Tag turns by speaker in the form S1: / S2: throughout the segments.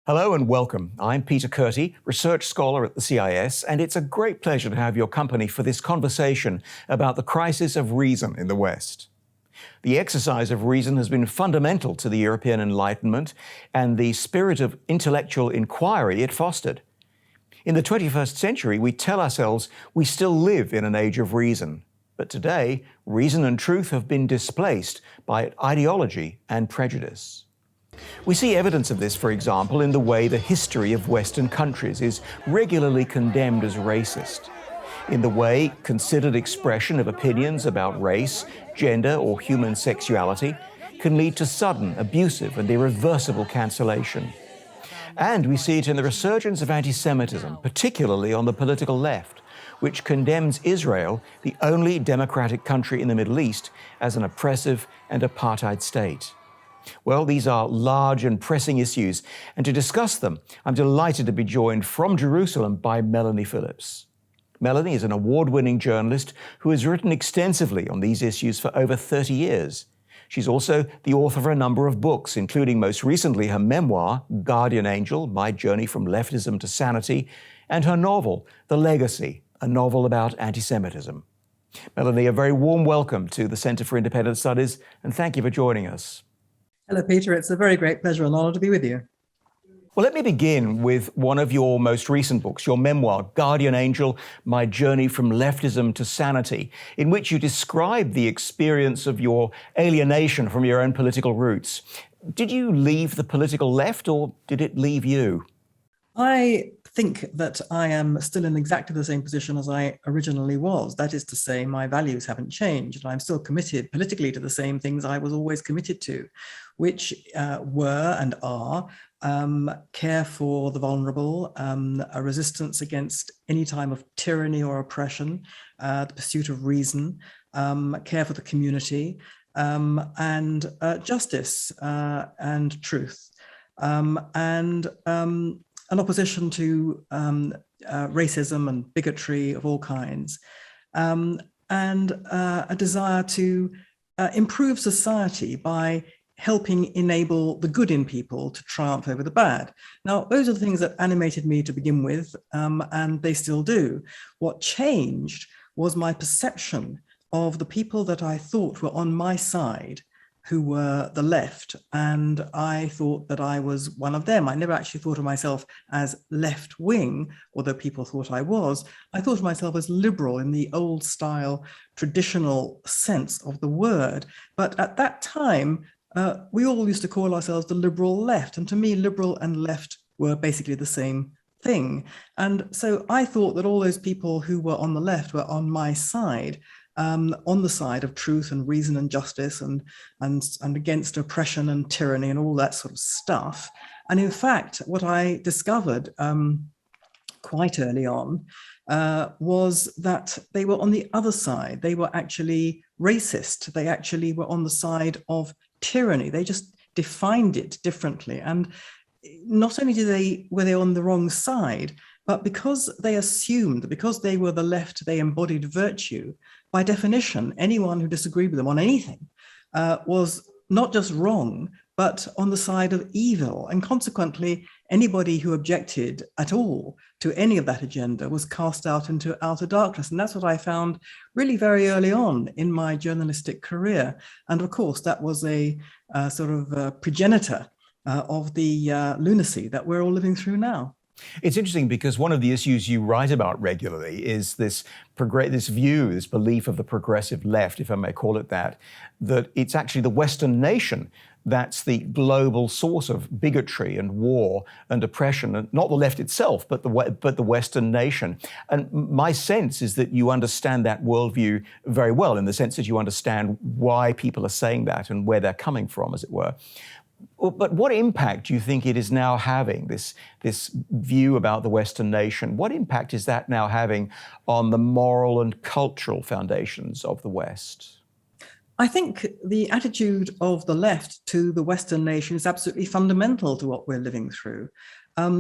S1: Hello and welcome. I'm Peter Curti, research scholar at the CIS, and it's a great pleasure to have your company for this conversation about the crisis of reason in the West. The exercise of reason has been fundamental to the European Enlightenment and the spirit of intellectual inquiry it fostered. In the 21st century, we tell ourselves we still live in an age of reason. But today, reason and truth have been displaced by ideology and prejudice. We see evidence of this, for example, in the way the history of Western countries is regularly condemned as racist, in the way considered expression of opinions about race, gender, or human sexuality can lead to sudden, abusive, and irreversible cancellation. And we see it in the resurgence of anti-Semitism, particularly on the political left, which condemns Israel, the only democratic country in the Middle East, as an oppressive and apartheid state. Well, these are large and pressing issues, and to discuss them, I'm delighted to be joined from Jerusalem by Melanie Phillips. Melanie is an award-winning journalist who has written extensively on these issues for over 30 years. She's also the author of a number of books, including most recently her memoir, Guardian Angel, My Journey from Leftism to Sanity, and her novel, The Legacy, a novel about anti-Semitism. Melanie, a very warm welcome to the Centre for Independent Studies, and thank you for joining us.
S2: Hello, Peter. It's a very great pleasure and honour to be with you.
S1: Well, let me begin with one of your most recent books, your memoir, Guardian Angel, My Journey from Leftism to Sanity, in which you describe the experience of your alienation from your own political roots. Did you leave the political left, or did it leave you?
S2: I think that I am still in exactly the same position as I originally was. That is to say, my values haven't changed, and I'm still committed politically to the same things I was always committed to, which were and are care for the vulnerable, a resistance against any time of tyranny or oppression, the pursuit of reason, care for the community, and justice and truth, and an opposition to racism and bigotry of all kinds, and a desire to improve society by helping enable the good in people to triumph over the bad. Now, those are the things that animated me to begin with, and they still do. What changed was my perception of the people that I thought were on my side, who were the left, and I thought that I was one of them. I never actually thought of myself as left-wing, although people thought I was. I thought of myself as liberal in the old-style, traditional sense of the word. But at that time, we all used to call ourselves the liberal left, and to me, liberal and left were basically the same thing. And so I thought that all those people who were on the left were on my side, on the side of truth and reason and justice and against oppression and tyranny and all that sort of stuff. And in fact, what I discovered quite early on was that they were on the other side. They were actually racist. They actually were on the side of tyranny. They just defined it differently. And not only were they on the wrong side, but because they assumed, because they were the left, they embodied virtue. By definition, anyone who disagreed with them on anything was not just wrong, but on the side of evil. And consequently, anybody who objected at all to any of that agenda was cast out into outer darkness. And that's what I found really very early on in my journalistic career. And of course, that was a sort of progenitor of the lunacy that we're all living through now.
S1: It's interesting because one of the issues you write about regularly is this view, this belief of the progressive left, if I may call it that it's actually the Western nation that's the global source of bigotry and war and oppression, and not the left itself, but the Western nation. And my sense is that you understand that worldview very well, in the sense that you understand why people are saying that and where they're coming from, as it were. But what impact do you think it is now having, this view about the Western nation? What impact is that now having on the moral and cultural foundations of the West?
S2: I think the attitude of the left to the Western nation is absolutely fundamental to what we're living through.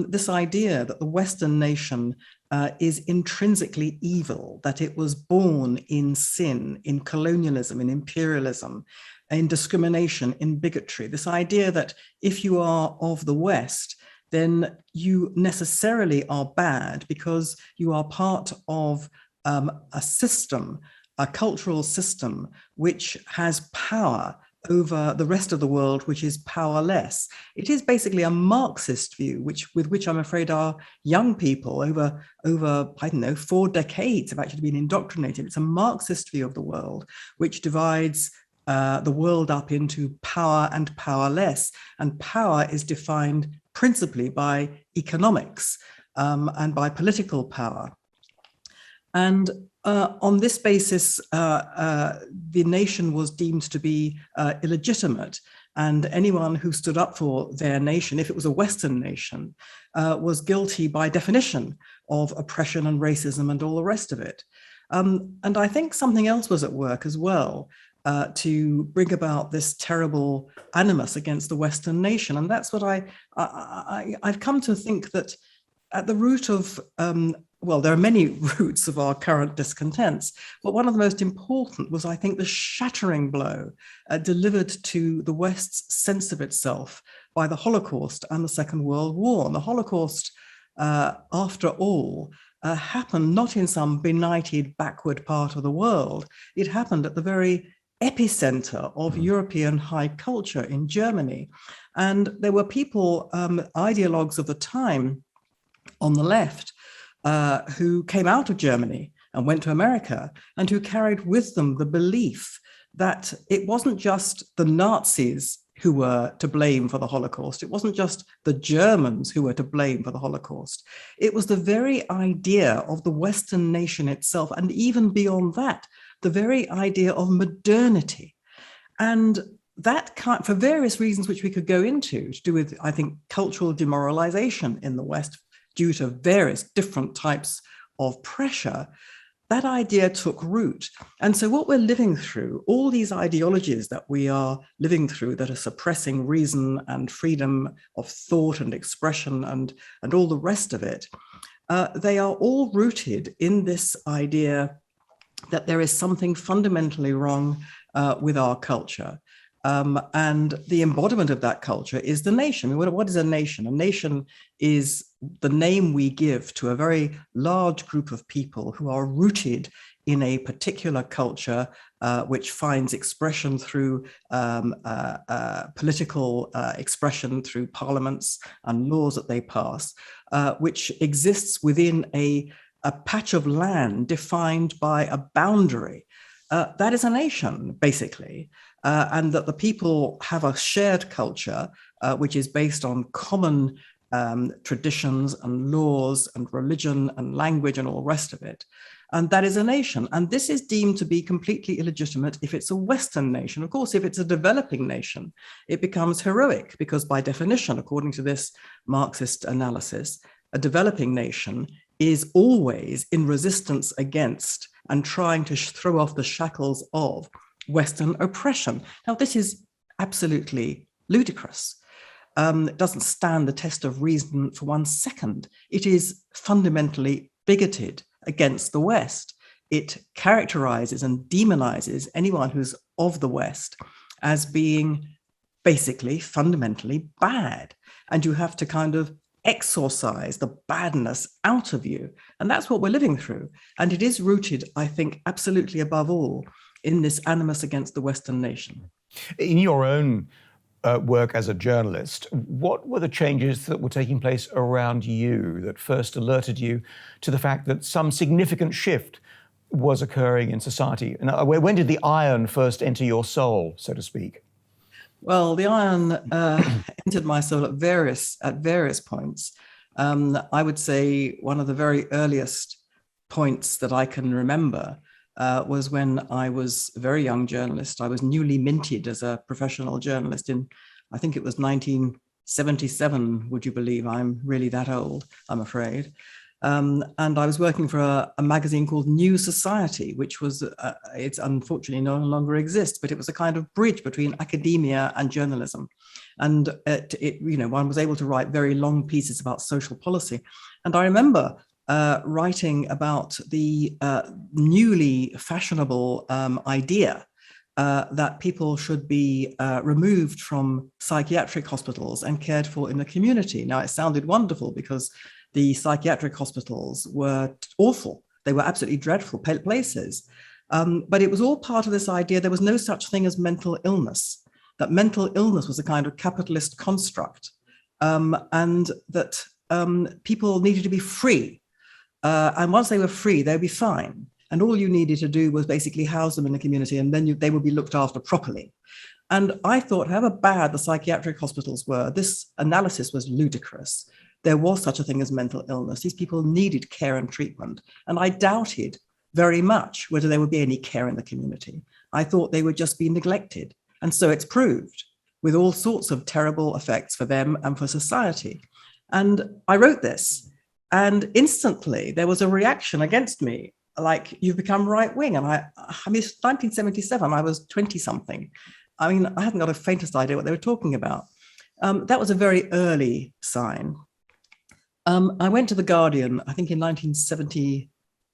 S2: This idea that the Western nation is intrinsically evil, that it was born in sin, in colonialism, in imperialism, in discrimination, in bigotry. This idea that if you are of the West, then you necessarily are bad because you are part of a system, a cultural system, which has power over the rest of the world, which is powerless. It is basically a Marxist view, with which I'm afraid our young people over I don't know, 4 decades have actually been indoctrinated. It's a Marxist view of the world, which divides the world up into power and powerless. And power is defined principally by economics and by political power. And on this basis, the nation was deemed to be illegitimate. And anyone who stood up for their nation, if it was a Western nation, was guilty by definition of oppression and racism and all the rest of it. And I think something else was at work as well to bring about this terrible animus against the Western nation. And that's what I've come to think, that at the root of, well, there are many roots of our current discontents, but one of the most important was, I think, the shattering blow delivered to the West's sense of itself by the Holocaust and the Second World War. And the Holocaust, after all, happened not in some benighted backward part of the world. It happened at the very epicenter of European high culture in Germany. And there were people, ideologues of the time on the left, who came out of Germany and went to America, and who carried with them the belief that it wasn't just the Nazis who were to blame for the Holocaust. It wasn't just the Germans who were to blame for the Holocaust. It was the very idea of the Western nation itself, and even beyond that, the very idea of modernity. And that for various reasons which we could go into, to do with, I think, cultural demoralization in the West due to various different types of pressure, that idea took root. And so what we're living through, all these ideologies that we are living through that are suppressing reason and freedom of thought and expression and all the rest of it, they are all rooted in this idea that there is something fundamentally wrong with our culture. And the embodiment of that culture is the nation. I mean, what is a nation? A nation is the name we give to a very large group of people who are rooted in a particular culture, which finds expression through political expression through parliaments and laws that they pass, which exists within a patch of land defined by a boundary. That is a nation, basically. And that the people have a shared culture, which is based on common traditions and laws and religion and language and all the rest of it. And that is a nation. And this is deemed to be completely illegitimate if it's a Western nation. Of course, if it's a developing nation, it becomes heroic, because by definition, according to this Marxist analysis, a developing nation is always in resistance against and trying to throw off the shackles of Western oppression. Now, this is absolutely ludicrous. It doesn't stand the test of reason for 1 second. It is fundamentally bigoted against the West. It characterizes and demonizes anyone who's of the West as being basically fundamentally bad. And you have to kind of exorcise the badness out of you. And that's what we're living through. And it is rooted, I think, absolutely above all, in this animus against the Western nation.
S1: In your own work as a journalist, what were the changes that were taking place around you that first alerted you to the fact that some significant shift was occurring in society? And when did the iron first enter your soul, so to speak?
S2: Well, the iron entered my soul at various points. I would say one of the very earliest points that I can remember was when I was a very young journalist. I was newly minted as a professional journalist in, I think it was 1977, would you believe? I'm really that old, I'm afraid. And I was working for a magazine called New Society, which was, it's unfortunately no longer exists, but it was a kind of bridge between academia and journalism. And one was able to write very long pieces about social policy. And I remember writing about the newly fashionable idea that people should be removed from psychiatric hospitals and cared for in the community. Now, it sounded wonderful because the psychiatric hospitals were awful. They were absolutely dreadful places. But it was all part of this idea there was no such thing as mental illness, that mental illness was a kind of capitalist construct, and that people needed to be free. And once they were free, they'd be fine. And all you needed to do was basically house them in the community, and then they would be looked after properly. And I thought, however bad the psychiatric hospitals were, this analysis was ludicrous. There was such a thing as mental illness. These people needed care and treatment. And I doubted very much whether there would be any care in the community. I thought they would just be neglected. And so it's proved, with all sorts of terrible effects for them and for society. And I wrote this, and instantly there was a reaction against me, like, you've become right-wing. And I mean, it's 1977, I was 20-something. I mean, I hadn't got the faintest idea what they were talking about. That was a very early sign. I went to The Guardian, I think in 1970,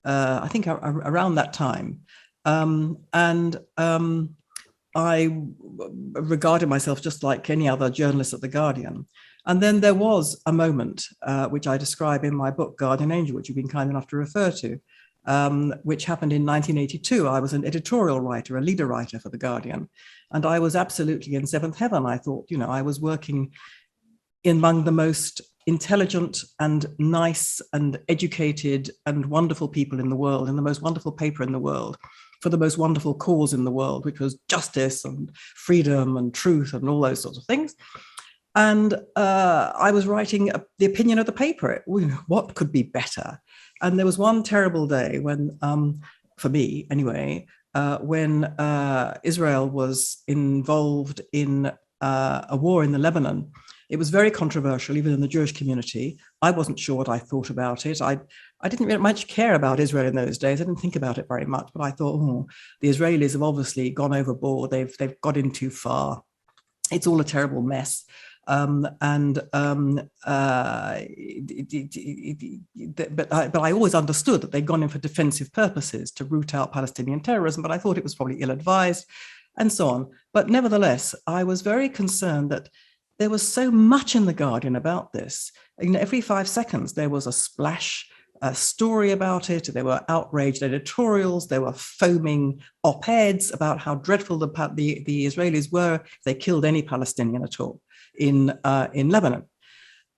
S2: I think around that time. I regarded myself just like any other journalist at The Guardian. And then there was a moment, which I describe in my book, Guardian Angel, which you've been kind enough to refer to, which happened in 1982. I was an editorial writer, a leader writer for The Guardian. And I was absolutely in seventh heaven. I thought, you know, I was working among the most intelligent and nice and educated and wonderful people in the world, in the most wonderful paper in the world, for the most wonderful cause in the world, which was justice and freedom and truth and all those sorts of things. And I was writing the opinion of the paper. What could be better? And there was one terrible day when, for me anyway, when Israel was involved in a war in the Lebanon. It was very controversial, even in the Jewish community. I wasn't sure what I thought about it. I didn't really much care about Israel in those days. I didn't think about it very much, but I thought, oh, the Israelis have obviously gone overboard. They've got in too far. It's all a terrible mess. But I always understood that they'd gone in for defensive purposes to root out Palestinian terrorism, but I thought it was probably ill-advised and so on. But nevertheless, I was very concerned that there was so much in The Guardian about this. You know, every 5 seconds, there was a splash story about it. There were outraged editorials. There were foaming op-eds about how dreadful the Israelis were if they killed any Palestinian at all in Lebanon.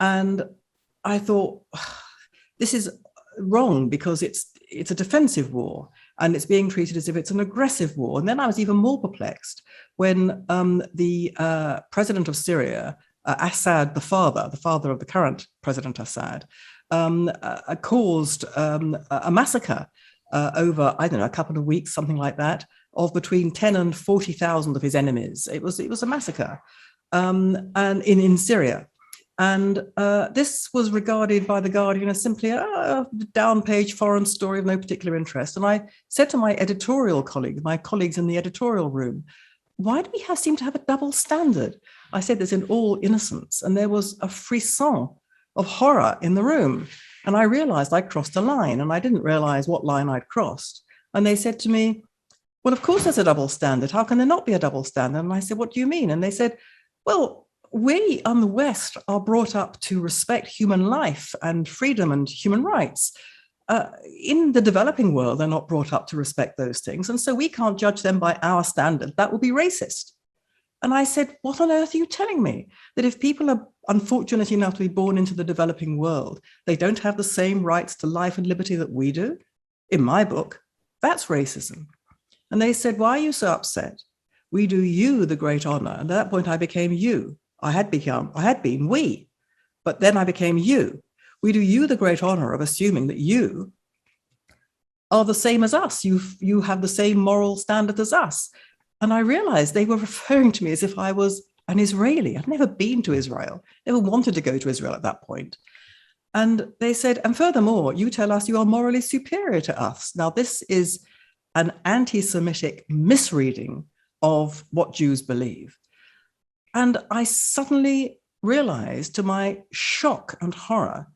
S2: And I thought, this is wrong because it's a defensive war and it's being treated as if it's an aggressive war. And then I was even more perplexed when the president of Syria, Assad, the father of the current President Assad, caused a massacre over, I don't know, a couple of weeks, something like that, of between 10 and 40,000 of his enemies. It was a massacre and in Syria. And this was regarded by The Guardian as simply a down-page foreign story of no particular interest. And I said to my editorial colleagues, my colleagues in the editorial room, why do we seem to have a double standard? I said this in all innocence, and there was a frisson of horror in the room. And I realized I crossed a line, and I didn't realize what line I'd crossed. And they said to me, well, of course there's a double standard. How can there not be a double standard? And I said, what do you mean? And they said, well, we on the West are brought up to respect human life and freedom and human rights. In the developing world, they're not brought up to respect those things. And so we can't judge them by our standard. That would be racist. And I said, what on earth are you telling me? That if people are unfortunate enough to be born into the developing world, they don't have the same rights to life and liberty that we do? In my book, that's racism. And they said, why are you so upset? We do you the great honor. And at that point, I became you. I had been we, but then I became you. We do you the great honor of assuming that you are the same as us. You have the same moral standard as us. And I realized they were referring to me as if I was an Israeli. I'd never been to Israel, never wanted to go to Israel at that point. And they said, and furthermore, you tell us you are morally superior to us. Now, this is an anti-Semitic misreading of what Jews believe. And I suddenly realized, to my shock and horror,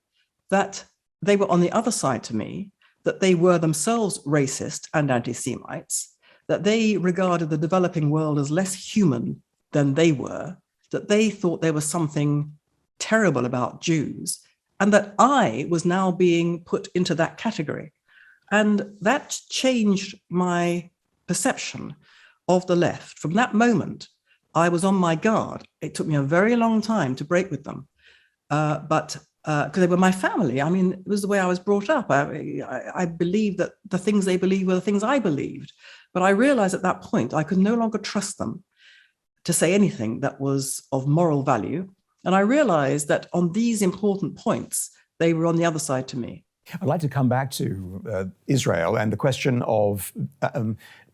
S2: that they were on the other side to me, that they were themselves racist and anti-Semites, that they regarded the developing world as less human than they were, that they thought there was something terrible about Jews, and that I was now being put into that category. And that changed my perception of the left. From that moment, I was on my guard. It took me a very long time to break with them, but because they were my family. I mean, it was the way I was brought up. I believed that the things they believed were the things I believed. But I realized at that point, I could no longer trust them to say anything that was of moral value. And I realized that on these important points, they were on the other side to me.
S1: I'd like to come back to Israel and the question of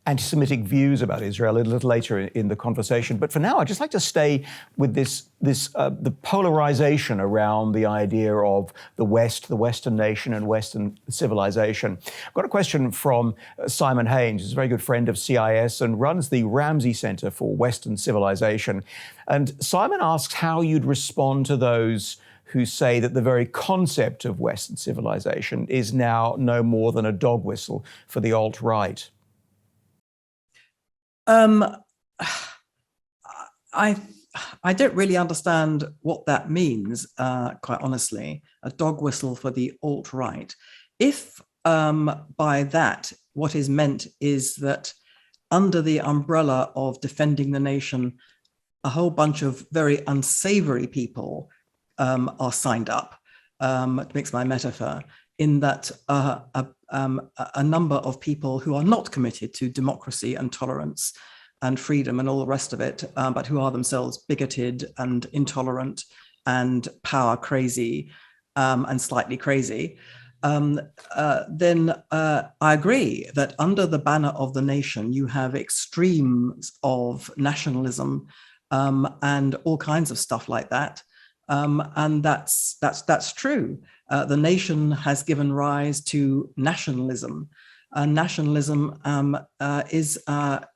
S1: anti-Semitic views about Israel a little later in the conversation. But for now, I'd just like to stay with the polarization around the idea of the West, the Western nation and Western civilization. I've got a question from Simon Haynes, who's a very good friend of CIS and runs the Ramsey Center for Western Civilization. And Simon asks how you'd respond to those who say that the very concept of Western civilization is now no more than a dog whistle for the alt-right.
S2: I don't really understand what that means, quite honestly, a dog whistle for the alt-right. If by that, what is meant is that under the umbrella of defending the nation, a whole bunch of very unsavory people are signed up, to mix my metaphor, in that a number of people who are not committed to democracy and tolerance and freedom and all the rest of it, but who are themselves bigoted and intolerant and power crazy and slightly crazy, then I agree that under the banner of the nation, you have extremes of nationalism and all kinds of stuff like that. And that's true. The nation has given rise to nationalism. Nationalism is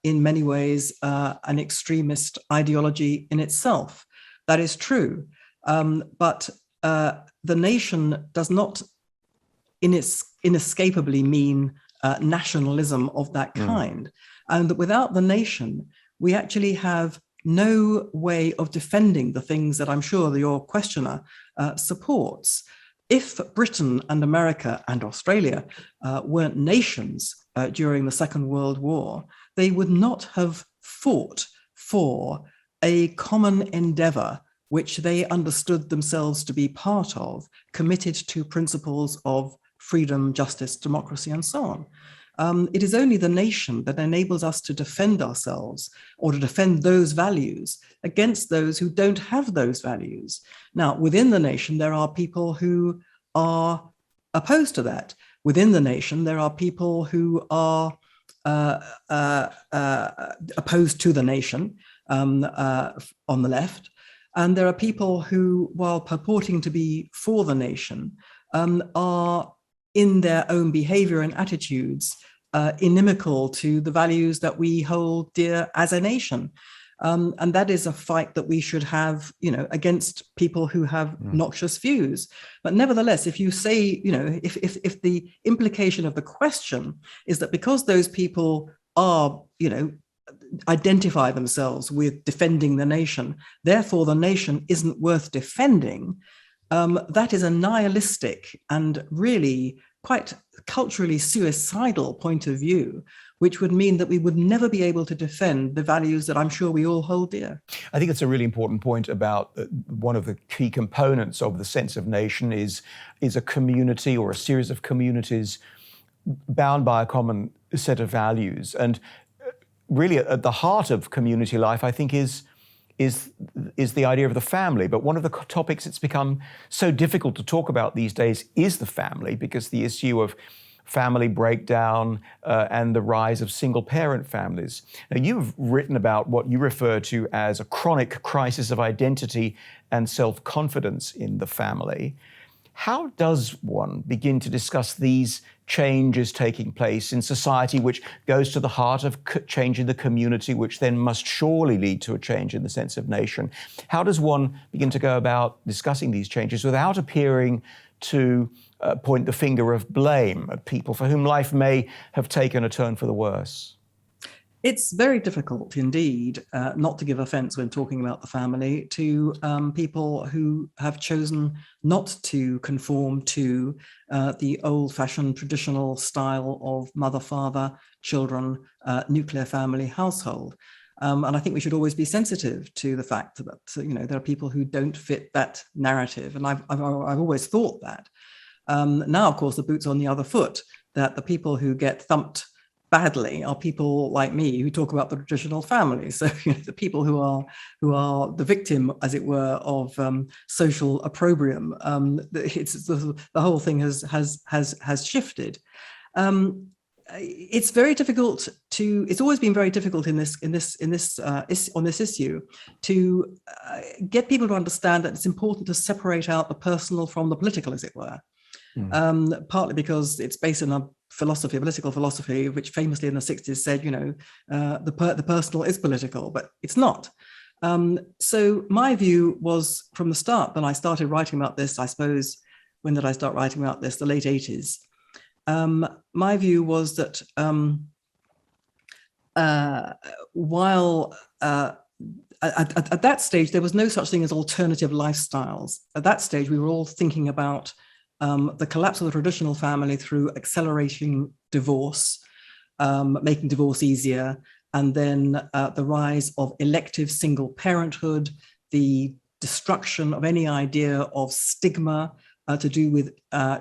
S2: in many ways an extremist ideology in itself. That is true. But the nation does not inescapably mean nationalism of that kind. And that without the nation, we actually have no way of defending the things that I'm sure your questioner supports. If Britain and America and Australia weren't nations during the Second World War, they would not have fought for a common endeavour which they understood themselves to be part of, committed to principles of freedom, justice, democracy, and so on. It is only the nation that enables us to defend ourselves or to defend those values against those who don't have those values. Now, within the nation, there are people who are opposed to that. Within the nation, there are people who are opposed to the nation on the left. And there are people who, while purporting to be for the nation, are in their own behavior and attitudes inimical to the values that we hold dear as a nation. And that is a fight that we should have, against people who have noxious views. But nevertheless, if you say, if the implication of the question is that because those people are, identify themselves with defending the nation, therefore the nation isn't worth defending, that is a nihilistic and really quite culturally suicidal point of view, which would mean that we would never be able to defend the values that I'm sure we all hold dear.
S1: I think it's a really important point about one of the key components of the sense of nation is a community or a series of communities bound by a common set of values. And really at the heart of community life, I think, is the idea of the family. But one of the topics it's become so difficult to talk about these days is the family, because the issue of family breakdown and the rise of single-parent families. Now, you've written about what you refer to as a chronic crisis of identity and self-confidence in the family. How does one begin to discuss these changes taking place in society, which goes to the heart of change in the community, which then must surely lead to a change in the sense of nation? How does one begin to go about discussing these changes without appearing to point the finger of blame at people for whom life may have taken a turn for the worse?
S2: It's very difficult indeed, not to give offense when talking about the family to people who have chosen not to conform to the old-fashioned traditional style of mother, father, children, nuclear family household. And I think we should always be sensitive to the fact that there are people who don't fit that narrative, and I've always thought that. Now, of course, the boot's on the other foot, that the people who get thumped badly are people like me who talk about the traditional family. So the people who are the victim, as it were, of social opprobrium. The whole thing has shifted. It's very difficult to. It's always been very difficult on this issue to get people to understand that it's important to separate out the personal from the political, as it were. Partly because it's based on a political philosophy, which famously in the 60s said, the personal is political, but it's not. So my view was from the start, when I started writing about this, I suppose, when did I start writing about this? The late 80s. My view was that while at that stage, there was no such thing as alternative lifestyles. At that stage, we were all thinking about the collapse of the traditional family through accelerating divorce, making divorce easier, and then the rise of elective single parenthood, the destruction of any idea of stigma to do with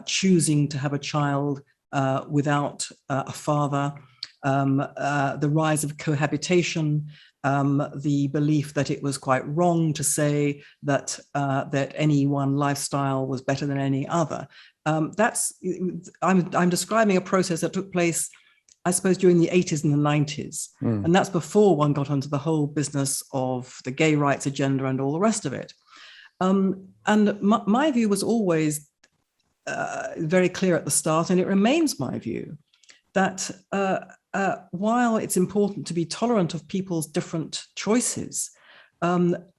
S2: choosing to have a child without a father, the rise of cohabitation, the belief that it was quite wrong to say that any one lifestyle was better than any other. I'm describing a process that took place, I suppose, during the 80s and the 90s. And that's before one got onto the whole business of the gay rights agenda and all the rest of it. And my view was always very clear at the start, and it remains my view, that while it's important to be tolerant of people's different choices,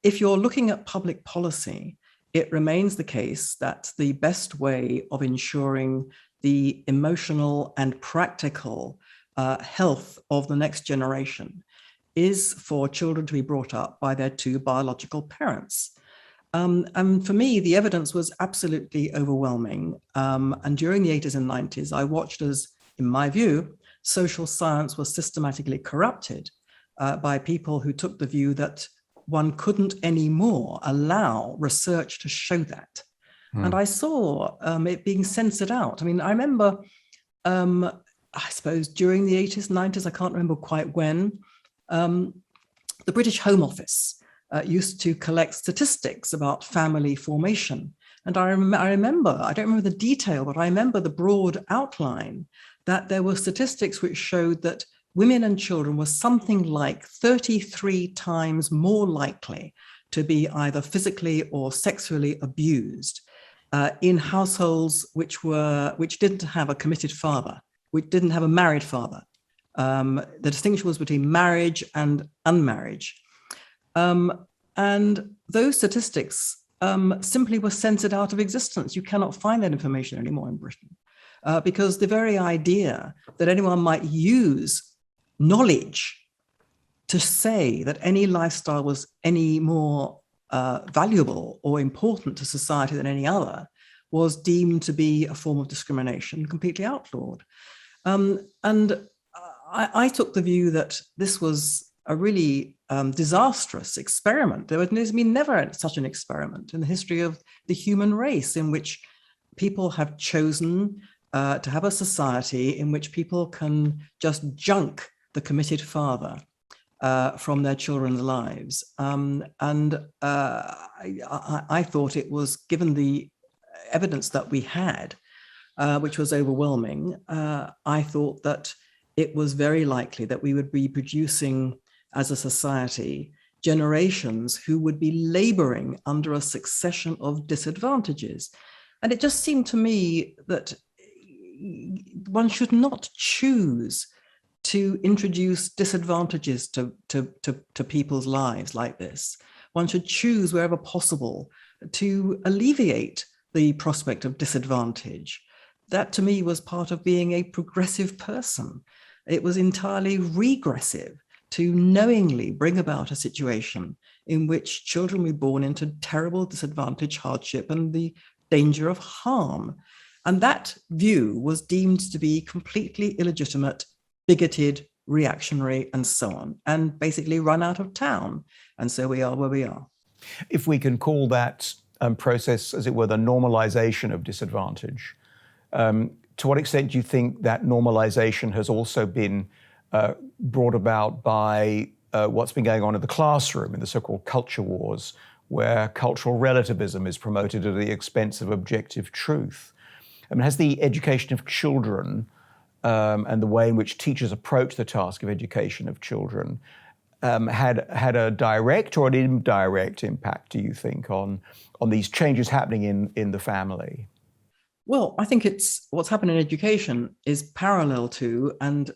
S2: if you're looking at public policy, it remains the case that the best way of ensuring the emotional and practical health of the next generation is for children to be brought up by their two biological parents. And for me, the evidence was absolutely overwhelming. And during the 80s and 90s, I watched as, in my view, social science was systematically corrupted by people who took the view that one couldn't anymore allow research to show that. And I saw it being censored out. I mean, I remember, I suppose during the 80s, 90s, I can't remember quite when, the British Home Office used to collect statistics about family formation. And I remember, I don't remember the detail, but I remember the broad outline that there were statistics which showed that women and children were something like 33 times more likely to be either physically or sexually abused in households which didn't have a committed father, which didn't have a married father. The distinction was between marriage and unmarriage. And those statistics simply were censored out of existence. You cannot find that information anymore in Britain because the very idea that anyone might use knowledge to say that any lifestyle was any more valuable or important to society than any other was deemed to be a form of discrimination, completely outlawed. And I took the view that this was a really disastrous experiment. There's been never such an experiment in the history of the human race in which people have chosen to have a society in which people can just junk the committed father from their children's lives. I thought it was, given the evidence that we had, which was overwhelming, I thought that it was very likely that we would be producing as a society generations who would be laboring under a succession of disadvantages. And it just seemed to me that one should not choose to introduce disadvantages to people's lives like this. One should choose wherever possible to alleviate the prospect of disadvantage. That to me was part of being a progressive person. It was entirely regressive. to knowingly bring about a situation in which children were born into terrible disadvantage, hardship, and the danger of harm. And that view was deemed to be completely illegitimate, bigoted, reactionary, and so on, and basically run out of town. And so we are where we are.
S1: If we can call that process, as it were, the normalization of disadvantage, to what extent do you think that normalization has also been brought about by what's been going on in the classroom, in the so-called culture wars, where cultural relativism is promoted at the expense of objective truth? I mean, has the education of children and the way in which teachers approach the task of education of children had a direct or an indirect impact, do you think, on these changes happening in the family?
S2: Well, I think what's happened in education is parallel to, and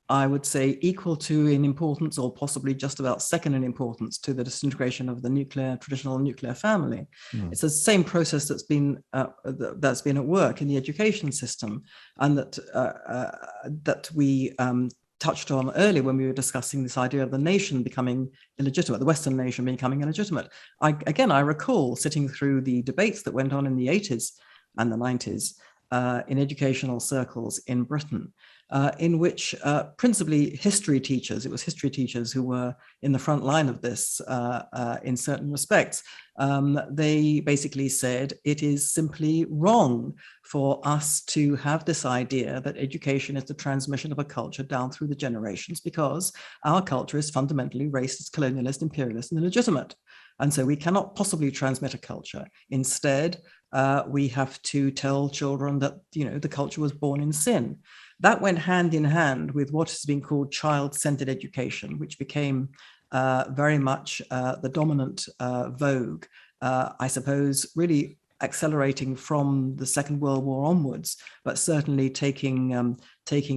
S2: I would say equal to in importance, or possibly just about second in importance, to the disintegration of the traditional nuclear family. It's the same process that's been at work in the education system, and that we touched on earlier when we were discussing this idea of the nation becoming illegitimate, the Western nation becoming illegitimate. I recall sitting through the debates that went on in the 80s and the 90s in educational circles in Britain, in which principally history teachers, it was history teachers who were in the front line of this in certain respects. They basically said it is simply wrong for us to have this idea that education is the transmission of a culture down through the generations, because our culture is fundamentally racist, colonialist, imperialist, and illegitimate. And so we cannot possibly transmit a culture. Instead, we have to tell children that, the culture was born in sin. That went hand in hand with what has been called child-centered education, which became very much the dominant vogue, I suppose, really accelerating from the Second World War onwards, but certainly taking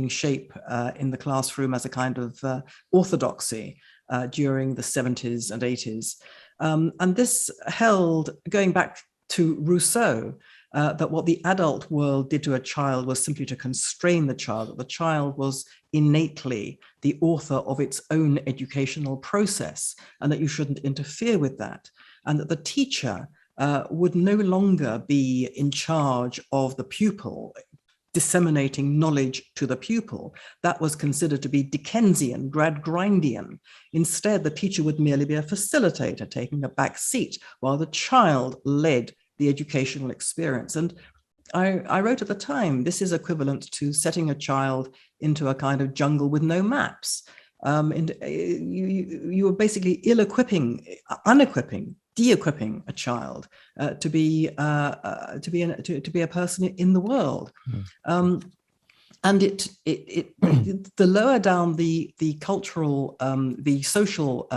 S2: shape in the classroom as a kind of orthodoxy during the 70s and 80s. And this held, going back to Rousseau, that what the adult world did to a child was simply to constrain the child, that the child was innately the author of its own educational process, and that you shouldn't interfere with that, and that the teacher would no longer be in charge of the pupil, disseminating knowledge to the pupil. That was considered to be Dickensian, Gradgrindian. Instead, the teacher would merely be a facilitator, taking a back seat while the child led the educational experience. And I wrote at the time, this is equivalent to setting a child into a kind of jungle with no maps. And you were basically unequipping, de-equipping a child to be a person in the world. And the lower down the cultural, the social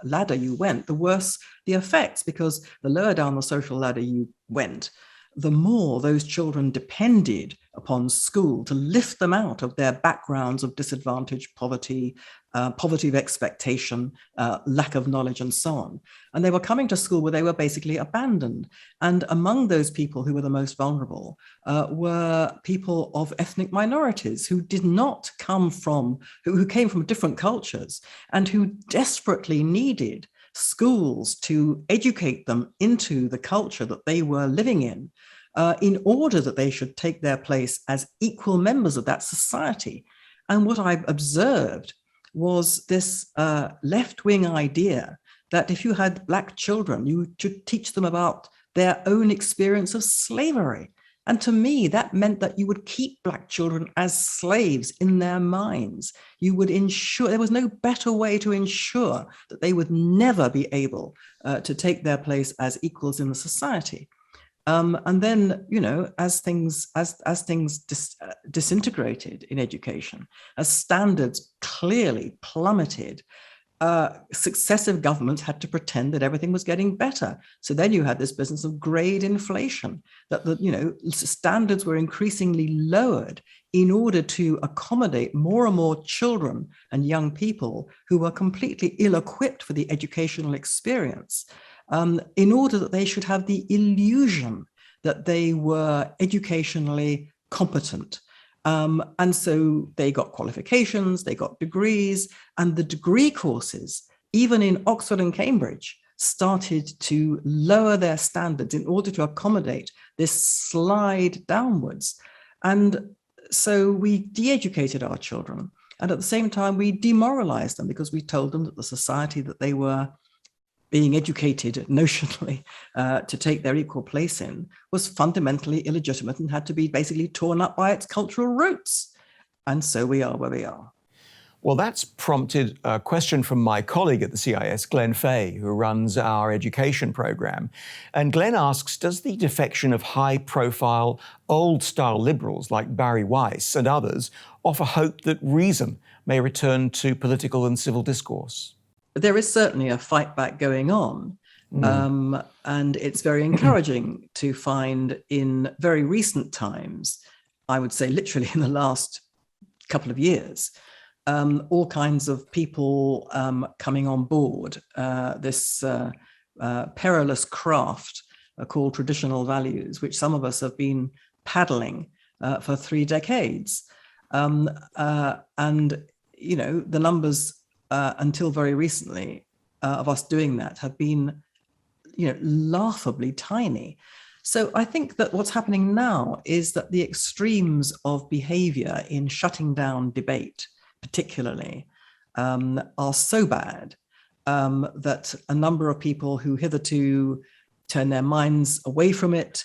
S2: ladder you went, the worse the effects, because the lower down the social ladder you went, the more those children depended upon school to lift them out of their backgrounds of disadvantage, poverty, poverty of expectation, lack of knowledge, and so on. And they were coming to school where they were basically abandoned. And among those people who were the most vulnerable were people of ethnic minorities who did not come from, who came from different cultures, and who desperately needed schools to educate them into the culture that they were living in order that they should take their place as equal members of that society. And what I observed was this left-wing idea that if you had Black children, you should teach them about their own experience of slavery. And to me, that meant that you would keep Black children as slaves in their minds. You would ensure, there was no better way to ensure that they would never be able to take their place as equals in the society. And then, as things disintegrated in education, as standards clearly plummeted, successive governments had to pretend that everything was getting better. So then you had this business of grade inflation, that standards were increasingly lowered in order to accommodate more and more children and young people who were completely ill-equipped for the educational experience, in order that they should have the illusion that they were educationally competent. And so they got qualifications, they got degrees, and the degree courses, even in Oxford and Cambridge, started to lower their standards in order to accommodate this slide downwards. And so we de-educated our children. And at the same time, we demoralized them because we told them that the society that they were being educated notionally to take their equal place in was fundamentally illegitimate and had to be basically torn up by its cultural roots. And so we are where we are.
S1: Well, that's prompted a question from my colleague at the CIS, Glenn Fay, who runs our education program. And Glenn asks, does the defection of high-profile, old-style liberals like Barry Weiss and others offer hope that reason may return to political and civil discourse?
S2: There is certainly a fight back going on. And it's very encouraging to find in very recent times, I would say literally in the last couple of years, all kinds of people coming on board this perilous craft called traditional values, which some of us have been paddling for 3 decades. And, you know, the numbers until very recently of us doing that have been, you know, laughably tiny. So I think that what's happening now is that the extremes of behavior in shutting down debate, particularly, are so bad that a number of people who hitherto turned their minds away from it,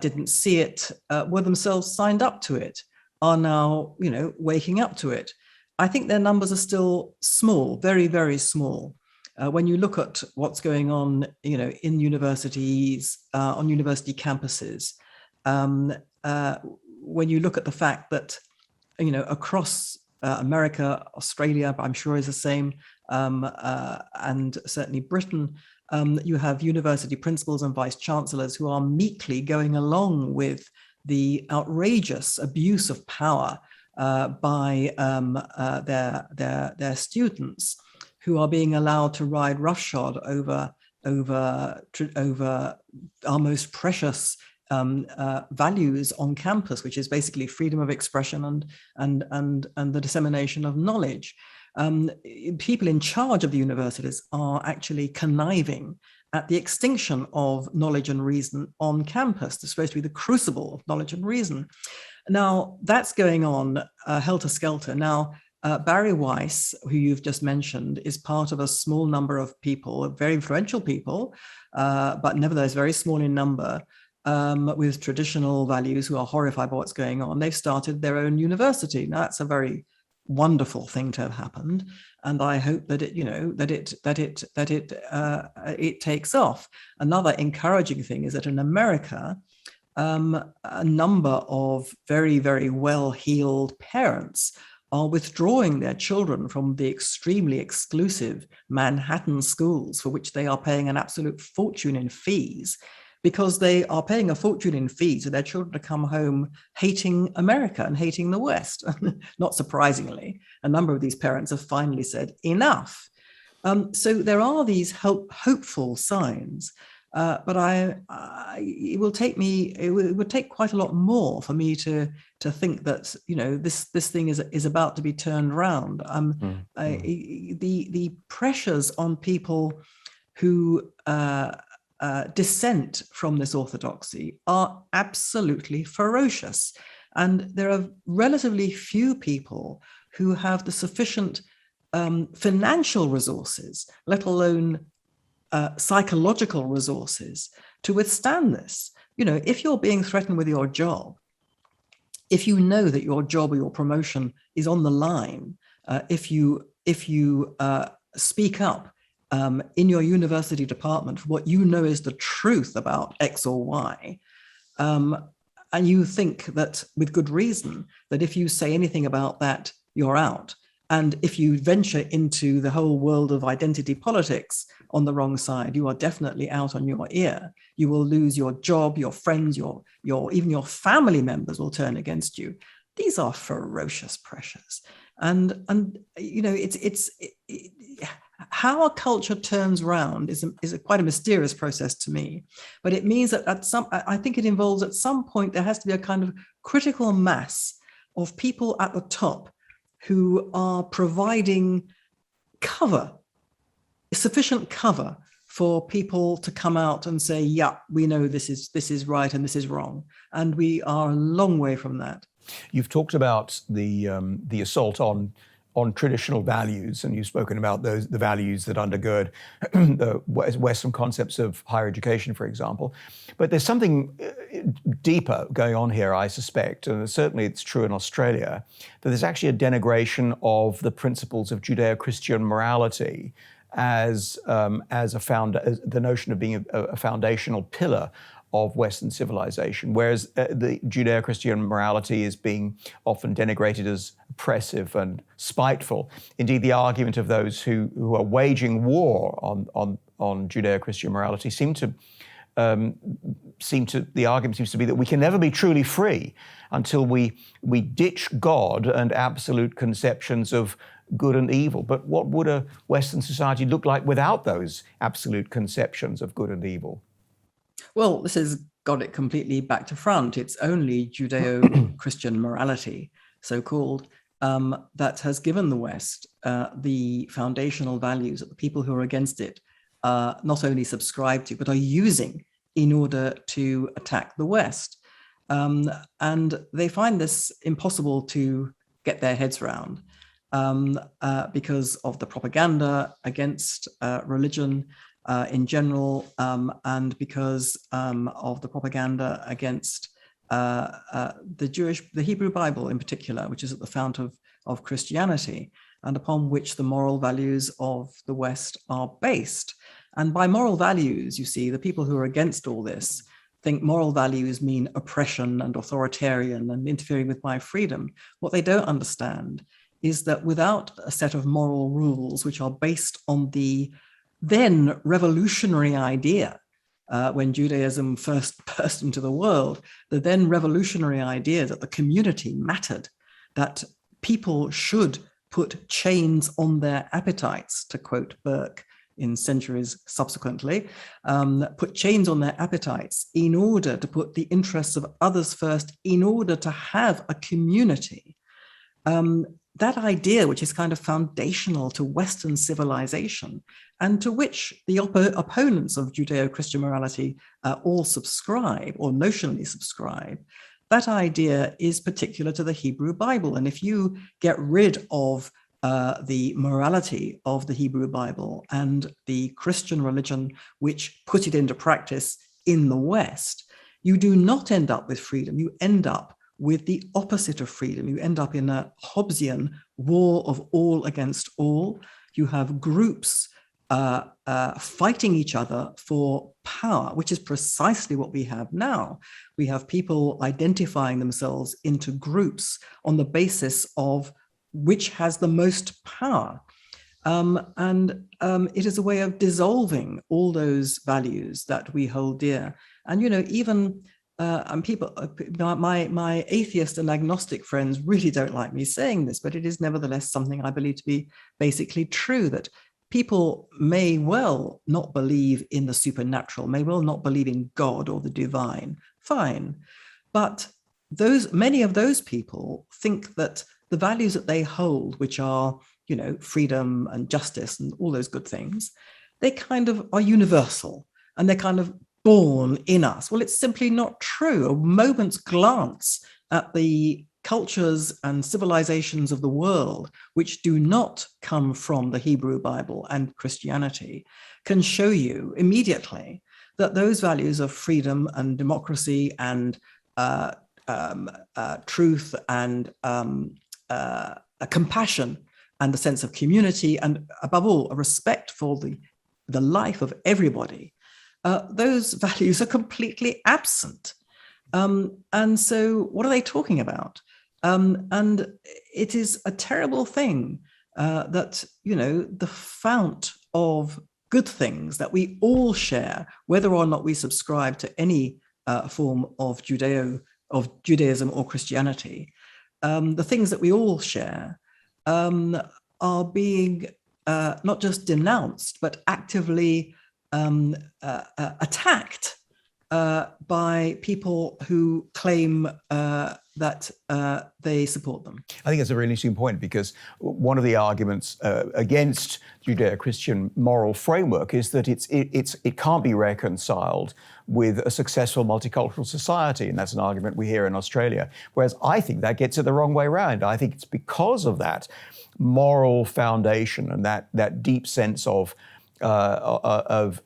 S2: didn't see it, were themselves signed up to it, are now, you know, waking up to it. I think their numbers are still small, very, very small. When you look at what's going on, you know, in universities, on university campuses, when you look at the fact that, you know, across America, Australia, I'm sure is the same, and certainly Britain, you have university principals and vice chancellors who are meekly going along with the outrageous abuse of power by their students, who are being allowed to ride roughshod over our most precious values on campus, which is basically freedom of expression and the dissemination of knowledge. People in charge of the universities are actually conniving at the extinction of knowledge and reason on campus. They're supposed to be the crucible of knowledge and reason. Now, that's going on helter-skelter. Now, Barry Weiss, who you've just mentioned, is part of a small number of people, very influential people, but nevertheless very small in number, with traditional values who are horrified by what's going on. They've started their own university. Now, that's a very wonderful thing to have happened, and I hope that it, you know, it takes off. Another encouraging thing is that in America, a number of very, very well-heeled parents are withdrawing their children from the extremely exclusive Manhattan schools, for which they are paying an absolute fortune in fees, because they are paying a fortune in fees for their children to come home hating America and hating the West. Not surprisingly, a number of these parents have finally said enough. So there are these hopeful signs. But it would take quite a lot more for me to think that, you know, this thing is about to be turned around. The pressures on people who dissent from this orthodoxy are absolutely ferocious, and there are relatively few people who have the sufficient financial resources, let alone psychological resources, to withstand this. You know, if you're being threatened with your job, if you know that your job or your promotion is on the line, if you speak up in your university department for what you know is the truth about X or Y, and you think that with good reason that if you say anything about that, you're out. And if you venture into the whole world of identity politics on the wrong side, you are definitely out on your ear. You will lose your job, your friends, even your family members will turn against you. These are ferocious pressures. And you know, how a culture turns round is quite a mysterious process to me. But it means that I think it involves at some point there has to be a kind of critical mass of people at the top who are providing cover, sufficient cover for people to come out and say, yeah, we know this is right and this is wrong. And we are a long way from that.
S1: You've talked about the assault on traditional values, and you've spoken about the values that undergird the Western concepts of higher education, for example. But there's something deeper going on here, I suspect, and certainly it's true in Australia, that there's actually a denigration of the principles of Judeo-Christian morality as the notion of being a foundational pillar of Western civilization, whereas the Judeo-Christian morality is being often denigrated as oppressive and spiteful. Indeed, the argument of those who are waging war on Judeo-Christian morality the argument seems to be that we can never be truly free until we ditch God and absolute conceptions of good and evil. But what would a Western society look like without those absolute conceptions of good and evil?
S2: Well, this has got it completely back to front. It's only Judeo-Christian morality, so-called, that has given the West the foundational values that the people who are against it not only subscribe to, but are using in order to attack the West. And they find this impossible to get their heads around because of the propaganda against religion in general, and because of the propaganda against the Hebrew Bible in particular, which is at the fount of Christianity, and upon which the moral values of the West are based. And by moral values, you see, the people who are against all this think moral values mean oppression and authoritarian and interfering with my freedom. What they don't understand is that without a set of moral rules which are based on the then revolutionary idea, when Judaism first burst into the world, the then revolutionary idea that the community mattered, that people should put chains on their appetites, to quote Burke in centuries subsequently, put chains on their appetites in order to put the interests of others first, in order to have a community. That idea, which is kind of foundational to Western civilization, and to which the opponents of Judeo-Christian morality all subscribe, or notionally subscribe, that idea is particular to the Hebrew Bible. And if you get rid of the morality of the Hebrew Bible and the Christian religion, which put it into practice in the West, you do not end up with freedom. You end up with the opposite of freedom. You end up in a Hobbesian war of all against all. You have groups fighting each other for power, which is precisely what we have now. We have people identifying themselves into groups on the basis of which has the most power. It is a way of dissolving all those values that we hold dear. And, you know, even people, my atheist and agnostic friends really don't like me saying this, but it is nevertheless something I believe to be basically true, that people may well not believe in the supernatural, may well not believe in God or the divine, fine. But many of those people think that the values that they hold, which are, you know, freedom and justice and all those good things, they kind of are universal and they're kind of born in us. Well, it's simply not true. A moment's glance at the cultures and civilizations of the world, which do not come from the Hebrew Bible and Christianity, can show you immediately that those values of freedom and democracy and truth and a compassion and a sense of community, and above all, a respect for the life of everybody, those values are completely absent. And so what are they talking about? And it is a terrible thing that, you know, the fount of good things that we all share, whether or not we subscribe to any form of Judaism or Christianity, the things that we all share are being not just denounced, but actively attacked by people who claim that they support them.
S1: I think that's a really interesting point, because one of the arguments against Judeo-Christian moral framework is that it can't be reconciled with a successful multicultural society, and that's an argument we hear in Australia. Whereas I think that gets it the wrong way around. I think it's because of that moral foundation and that deep sense of that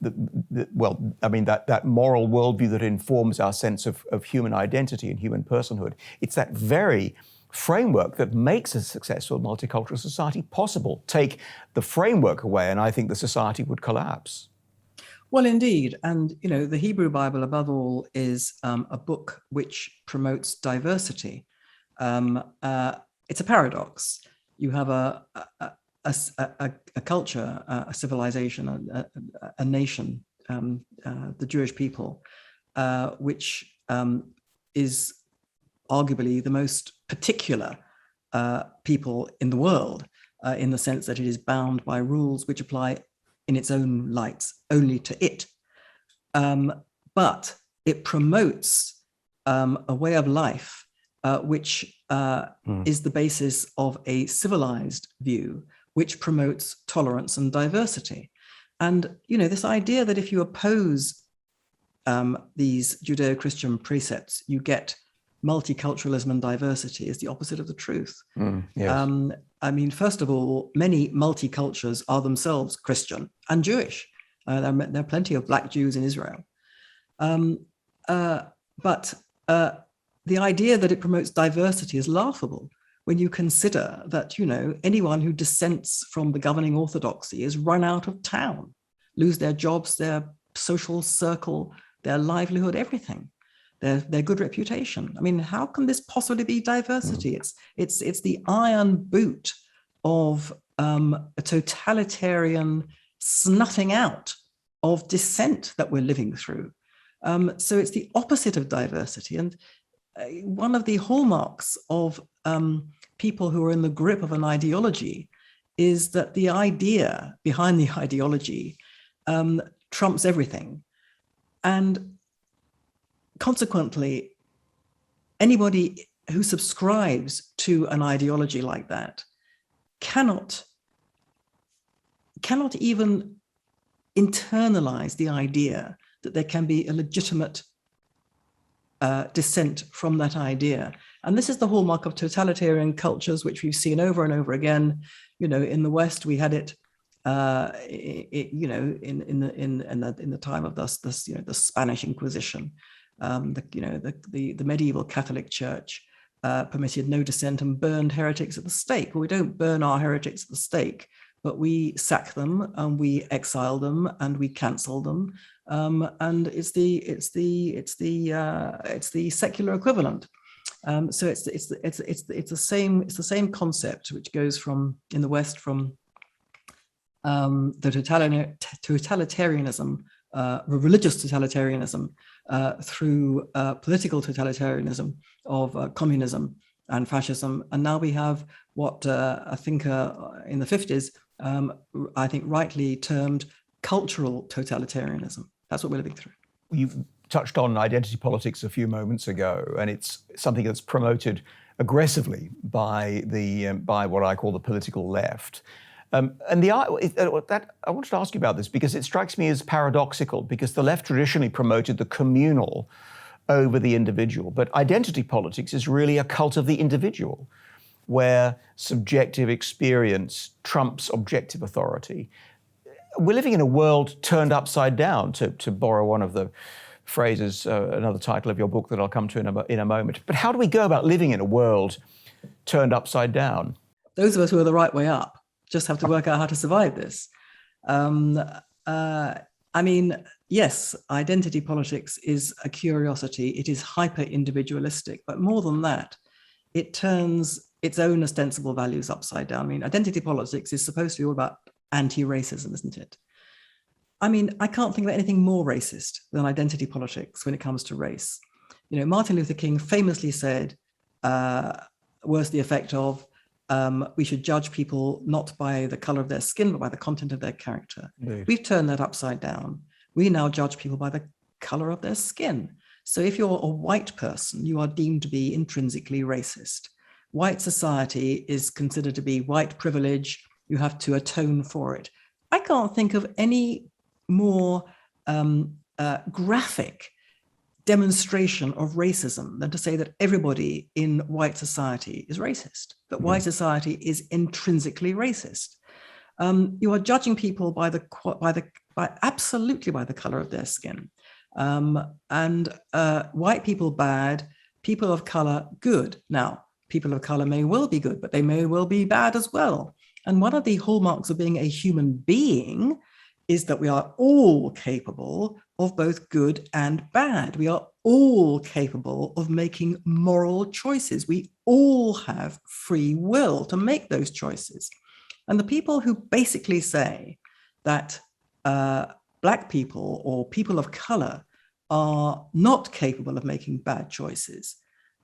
S1: moral worldview that informs our sense of human identity and human personhood. It's that very framework that makes a successful multicultural society possible. Take the framework away, and I think the society would collapse.
S2: Well, indeed. And, the Hebrew Bible, above all, is a book which promotes diversity. It's a paradox. You have a culture, a civilization, a nation, the Jewish people, which is arguably the most particular people in the world, in the sense that it is bound by rules which apply in its own lights only to it. But it promotes a way of life which is the basis of a civilized view, which promotes tolerance and diversity. And, this idea that if you oppose these Judeo-Christian precepts, you get multiculturalism and diversity is the opposite of the truth.
S1: Yes.
S2: First of all, many multicultures are themselves Christian and Jewish. There are plenty of Black Jews in Israel. But the idea that it promotes diversity is laughable when you consider that, anyone who dissents from the governing orthodoxy is run out of town, lose their jobs, their social circle, their livelihood, everything, their good reputation. How can this possibly be diversity? It's the iron boot of a totalitarian snutting out of dissent that we're living through. So it's the opposite of diversity. And one of the hallmarks of people who are in the grip of an ideology is that the idea behind the ideology trumps everything. And consequently, anybody who subscribes to an ideology like that cannot even internalize the idea that there can be a legitimate dissent from that idea. And this is the hallmark of totalitarian cultures, which we've seen over and over again. In the West, we had it, in the time of the Spanish Inquisition. The medieval Catholic Church permitted no dissent and burned heretics at the stake. Well, we don't burn our heretics at the stake, but we sack them and we exile them and we cancel them. And it's the secular equivalent. So it's the same concept, which goes from, in the West, from the totalitarianism, religious totalitarianism, through political totalitarianism of communism and fascism. And now we have what a thinker in the 50s, I think rightly termed cultural totalitarianism. That's what we're living through.
S1: You've touched on identity politics a few moments ago, and it's something that's promoted aggressively by what I call the political left. I wanted to ask you about this because it strikes me as paradoxical, because the left traditionally promoted the communal over the individual, but identity politics is really a cult of the individual, where subjective experience trumps objective authority. We're living in a world turned upside down, to borrow one of the phrases, another title of your book that I'll come to in a moment. But how do we go about living in a world turned upside down?
S2: Those of us who are the right way up just have to work out how to survive this. Yes, identity politics is a curiosity. It is hyper-individualistic, but more than that, it turns its own ostensible values upside down. Identity politics is supposed to be all about anti-racism, isn't it? I can't think of anything more racist than identity politics when it comes to race. Martin Luther King famously said, words to the effect of, we should judge people not by the color of their skin, but by the content of their character.
S1: Indeed.
S2: We've turned that upside down. We now judge people by the color of their skin. So if you're a white person, you are deemed to be intrinsically racist. White society is considered to be white privilege. You have to atone for it. I can't think of any more graphic demonstration of racism than to say that everybody in white society is racist, that white society is intrinsically racist. You are judging people absolutely by the color of their skin. White people bad, people of color good. Now, people of color may well be good, but they may well be bad as well. And one of the hallmarks of being a human being is that we are all capable of both good and bad. We are all capable of making moral choices. We all have free will to make those choices. And the people who basically say that Black people or people of color are not capable of making bad choices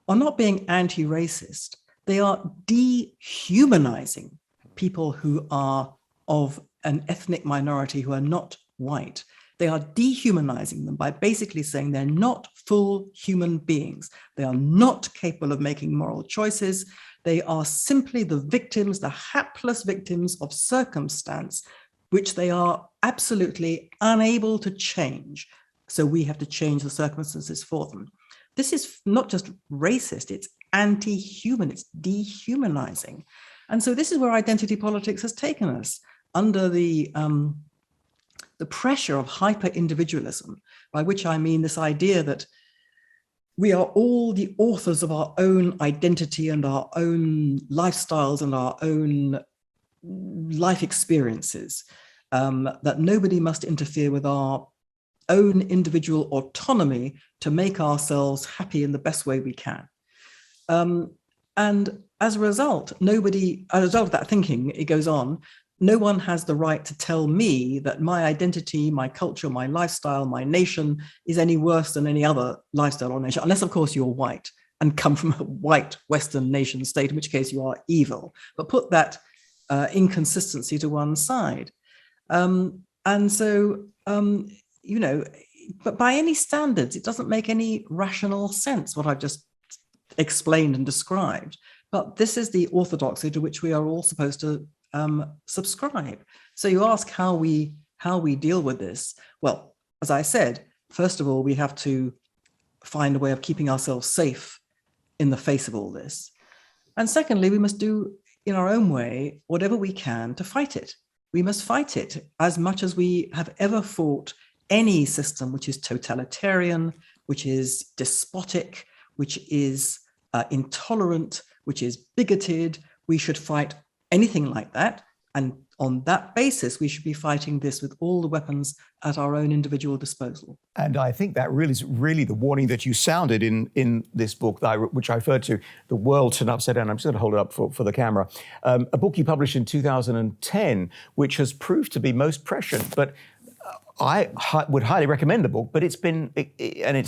S2: are not being anti-racist. They are dehumanizing people who are of an ethnic minority who are not white. They are dehumanizing them by basically saying they're not full human beings. They are not capable of making moral choices. They are simply the victims, the hapless victims of circumstance, which they are absolutely unable to change. So we have to change the circumstances for them. This is not just racist, it's anti-human, it's dehumanizing. And so this is where identity politics has taken us, under the pressure of hyper-individualism, by which I mean this idea that we are all the authors of our own identity and our own lifestyles and our own life experiences, that nobody must interfere with our own individual autonomy to make ourselves happy in the best way we can. And as a result, as a result of that thinking, it goes on, no one has the right to tell me that my identity, my culture, my lifestyle, my nation is any worse than any other lifestyle or nation, unless, of course, you're white and come from a white Western nation state, in which case you are evil. But put that inconsistency to one side. But by any standards, it doesn't make any rational sense, what I've just explained and described. But this is the orthodoxy to which we are all supposed to subscribe. So you ask how we deal with this. Well, as I said, first of all, we have to find a way of keeping ourselves safe in the face of all this. And secondly, we must do in our own way whatever we can to fight it. We must fight it as much as we have ever fought any system which is totalitarian, which is despotic, which is intolerant, which is bigoted. We should fight anything like that. And on that basis, we should be fighting this with all the weapons at our own individual disposal.
S1: And I think that really is the warning that you sounded in this book, which I referred to, The World Turned Upside Down. I'm just going to hold it up for the camera. A book you published in 2010, which has proved to be most prescient. But I would highly recommend the book, but it's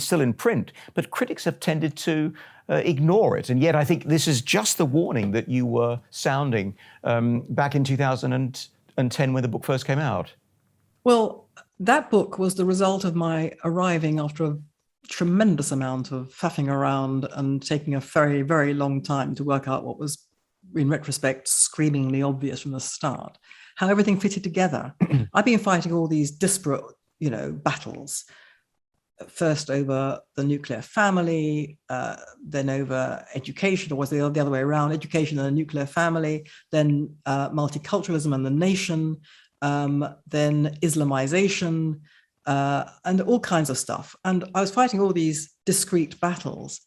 S1: still in print. But critics have tended to ignore it. And yet I think this is just the warning that you were sounding back in 2010 when the book first came out.
S2: Well, that book was the result of my arriving after a tremendous amount of faffing around and taking a very, very long time to work out what was, in retrospect, screamingly obvious from the start, how everything fitted together. I've been fighting all these disparate, battles, first over the nuclear family, then over education, or was it the other way around, education and the nuclear family, then multiculturalism and the nation, then Islamization, and all kinds of stuff. And I was fighting all these discrete battles.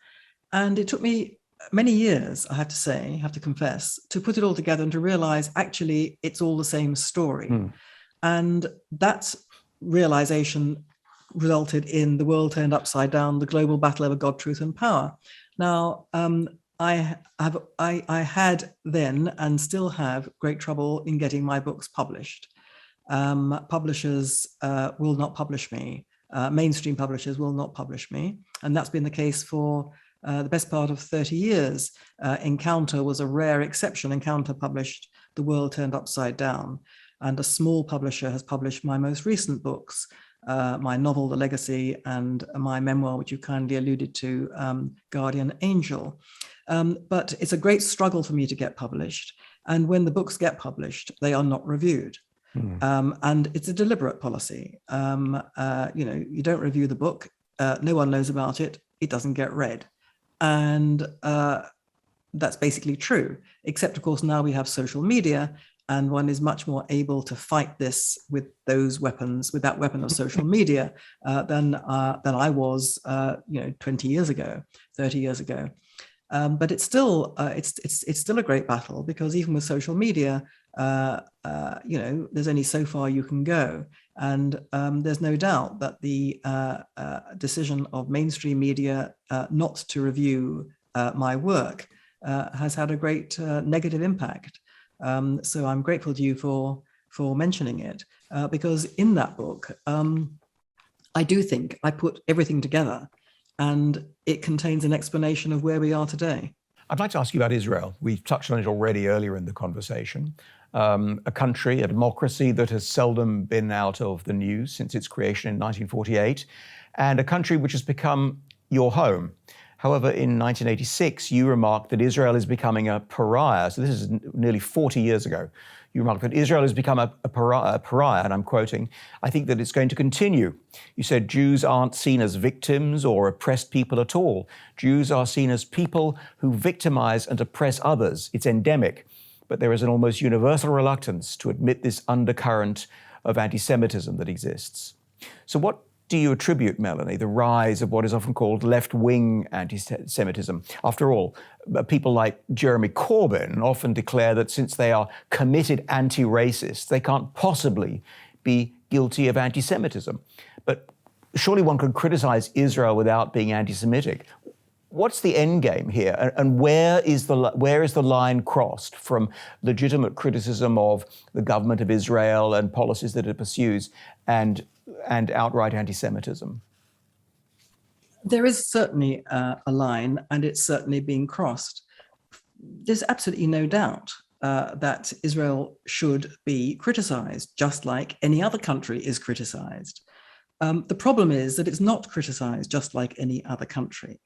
S2: And it took me many years, I have to confess, to put it all together and to realize actually it's all the same story. And that realization resulted in The World Turned Upside Down, the global battle over God, truth, and power. Now, I had then and still have great trouble in getting my books published. Publishers will not publish me. Mainstream publishers will not publish me. And that's been the case for the best part of 30 years. Encounter was a rare exception. Encounter published The World Turned Upside Down. And a small publisher has published my most recent books. my novel, The Legacy, and my memoir, which you kindly alluded to, Guardian Angel. But it's a great struggle for me to get published. And when the books get published, they are not reviewed. And it's a deliberate policy. You don't review the book, no one knows about it, it doesn't get read. And that's basically true, except of course now we have social media, and one is much more able to fight this with those weapons, with that weapon of social media, than I was, 20 years ago, 30 years ago. But it's still it's still a great battle, because even with social media, there's only so far you can go, and there's no doubt that the decision of mainstream media not to review my work has had a great negative impact. So I'm grateful to you for mentioning it, because in that book, I do think I put everything together, and it contains an explanation of where we are today.
S1: I'd like to ask you about Israel. We've touched on it already earlier in the conversation. A country, a democracy that has seldom been out of the news since its creation in 1948, and a country which has become your home. However, in 1986, you remarked that Israel is becoming a pariah. So this is nearly 40 years ago. You remarked that Israel has become a pariah, and I'm quoting, "I think that it's going to continue." You said Jews aren't seen as victims or oppressed people at all. Jews are seen as people who victimize and oppress others. It's endemic. But there is an almost universal reluctance to admit this undercurrent of anti-Semitism that exists. So what do you attribute, Melanie, the rise of what is often called left-wing anti-Semitism? After all, people like Jeremy Corbyn often declare that since they are committed anti-racists, they can't possibly be guilty of anti-Semitism. But surely one could criticize Israel without being anti-Semitic. What's the end game here, and where is the line crossed from legitimate criticism of the government of Israel and policies that it pursues and outright anti-Semitism?
S2: There is certainly a line, and it's certainly being crossed. There's absolutely no doubt that Israel should be criticized, just like any other country is criticized. The problem is that it's not criticized just like any other country.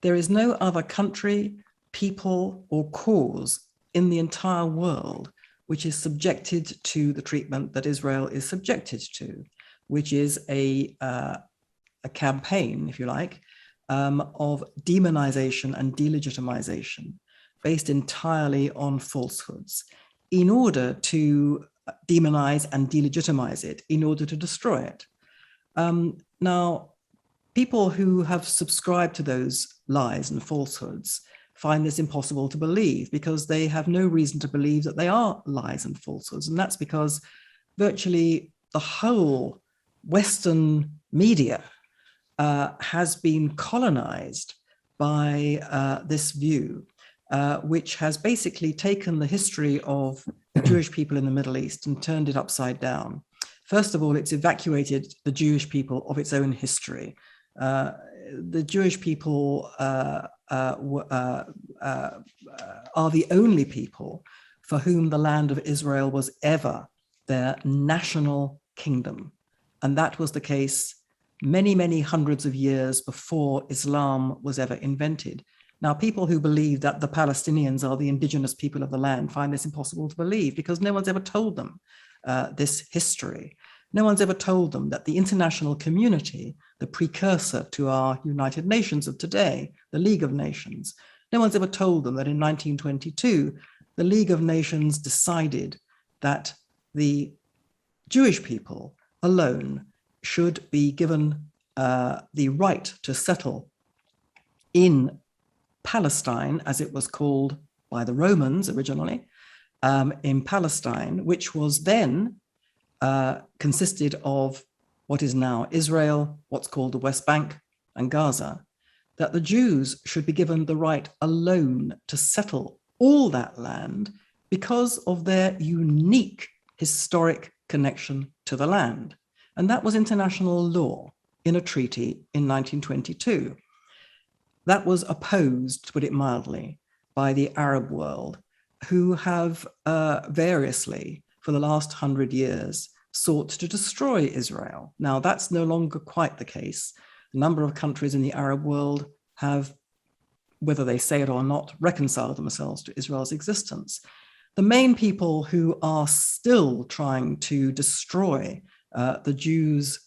S2: There is no other country, people, or cause in the entire world which is subjected to the treatment that Israel is subjected to, which is a campaign, if you like, of demonization and delegitimization based entirely on falsehoods in order to demonize and delegitimize it, in order to destroy it. Now, people who have subscribed to those lies and falsehoods find this impossible to believe, because they have no reason to believe that they are lies and falsehoods. And that's because virtually the whole Western media has been colonized by this view, which has basically taken the history of the Jewish people in the Middle East and turned it upside down. First of all, it's evacuated the Jewish people of its own history. The Jewish people are the only people for whom the land of Israel was ever their national kingdom. And that was the case many, many hundreds of years before Islam was ever invented. Now, people who believe that the Palestinians are the indigenous people of the land find this impossible to believe, because no one's ever told them this history. No one's ever told them that the international community, the precursor to our United Nations of today, the League of Nations, no one's ever told them that in 1922, the League of Nations decided that the Jewish people alone should be given the right to settle in Palestine, as it was called by the Romans originally, in Palestine, which was then consisted of what is now Israel, what's called the West Bank, and Gaza, that the Jews should be given the right alone to settle all that land because of their unique historic connection to the land. And that was international law in a treaty in 1922. That was opposed, to put it mildly, by the Arab world, who have variously, for the last 100 years, sought to destroy Israel. Now, that's no longer quite the case. A number of countries in the Arab world have, whether they say it or not, reconciled themselves to Israel's existence. The main people who are still trying to destroy the Jews'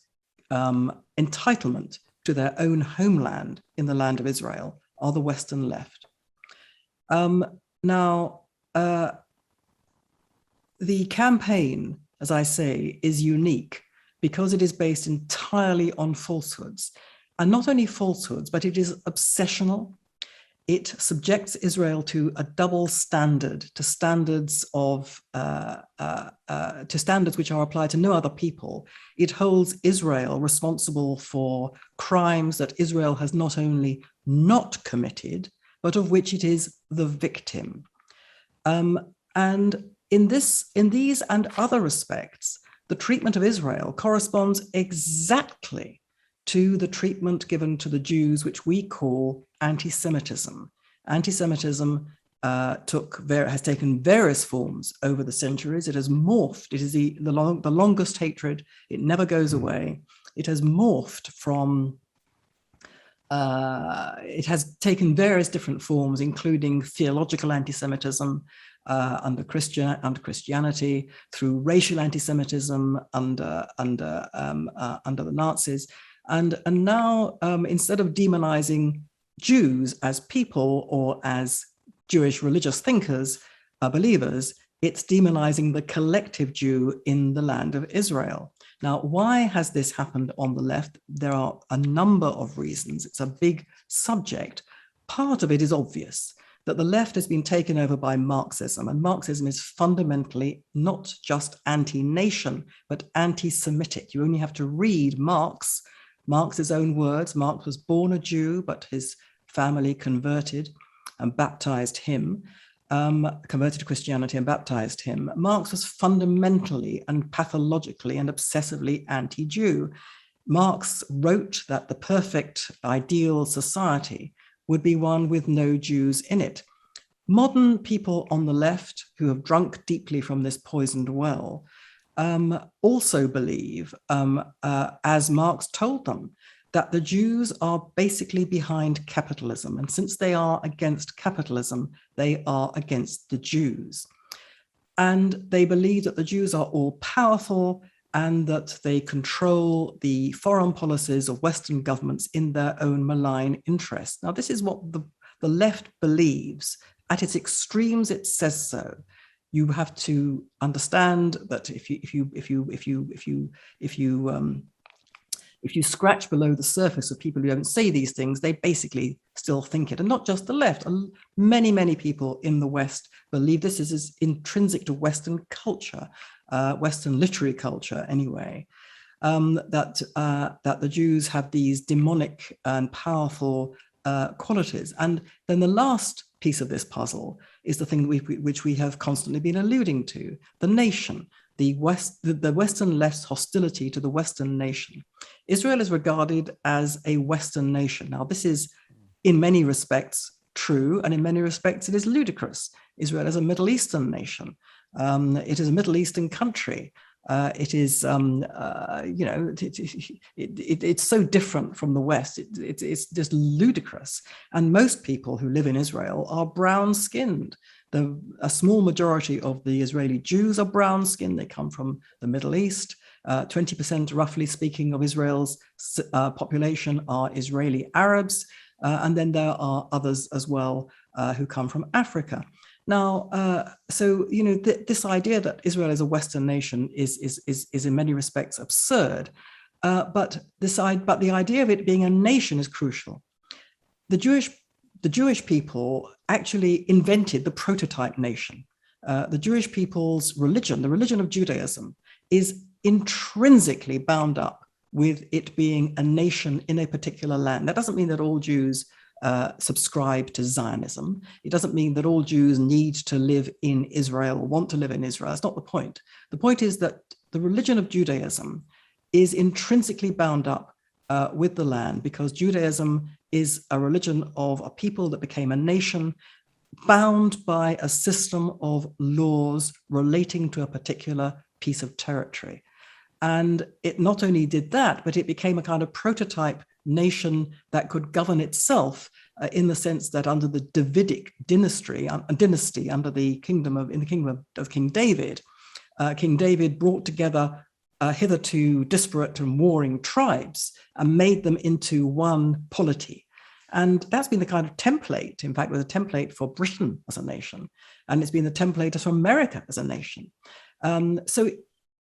S2: entitlement to their own homeland in the land of Israel are the Western left. The campaign, as I say, is unique because it is based entirely on falsehoods. And not only falsehoods, but it is obsessional. It subjects Israel to a double standard, to standards which are applied to no other people. It holds Israel responsible for crimes that Israel has not only not committed, but of which it is the victim. And in these and other respects, the treatment of Israel corresponds exactly to the treatment given to the Jews, which we call anti-Semitism. Anti-Semitism has taken various forms over the centuries. It has morphed. It is the longest hatred. It never goes away. It has morphed from, it has taken various different forms, including theological anti-Semitism under Christianity, through racial anti-Semitism under the Nazis. And now, instead of demonizing Jews as people or as Jewish religious thinkers, believers, it's demonizing the collective Jew in the land of Israel. Now, why has this happened on the left? There are a number of reasons. It's a big subject. Part of it is obvious, that the left has been taken over by Marxism, and Marxism is fundamentally not just anti-nation, but anti-Semitic. You only have to read Marx's own words. Marx was born a Jew, but his family converted and baptized him, converted to Christianity and baptized him. Marx was fundamentally and pathologically and obsessively anti-Jew. Marx wrote that the perfect ideal society would be one with no Jews in it. Modern people on the left who have drunk deeply from this poisoned well also believe, as Marx told them, that the Jews are basically behind capitalism. And since they are against capitalism, they are against the Jews. And they believe that the Jews are all powerful and that they control the foreign policies of Western governments in their own malign interests. Now, this is what the left believes. At its extremes, it says so. You have to understand that if you scratch below the surface of people who don't say these things, they basically still think it. And not just the left. Many, many people in the West believe this is intrinsic to Western culture, Western literary culture anyway, that the Jews have these demonic and powerful qualities. And then the last piece of this puzzle is the thing which we have constantly been alluding to, the nation, the Western left's hostility to the Western nation. Israel is regarded as a Western nation. Now, this is in many respects true, and in many respects it is ludicrous. Israel is a Middle Eastern nation. It is a Middle Eastern country. It is, it's so different from the West. It's just ludicrous. And most people who live in Israel are brown-skinned. A small majority of the Israeli Jews are brown-skinned. They come from the Middle East. 20%, roughly speaking, of Israel's population are Israeli Arabs. And then there are others as well who come from Africa. Now, this idea that Israel is a Western nation is in many respects absurd, but the idea of it being a nation is crucial. The Jewish people actually invented the prototype nation. The Jewish people's religion, the religion of Judaism, is intrinsically bound up with it being a nation in a particular land. That doesn't mean that all Jews subscribe to Zionism. It doesn't mean that all Jews need to live in Israel or want to live in Israel. That's not the point. The point is that the religion of Judaism is intrinsically bound up with the land, because Judaism is a religion of a people that became a nation bound by a system of laws relating to a particular piece of territory. And it not only did that, but it became a kind of prototype nation that could govern itself in the sense that under the Davidic dynasty, under the kingdom of King David, King David brought together hitherto disparate and warring tribes and made them into one polity. And that's been the kind of template, in fact, was a template for Britain as a nation, and it's been the template for America as a nation. So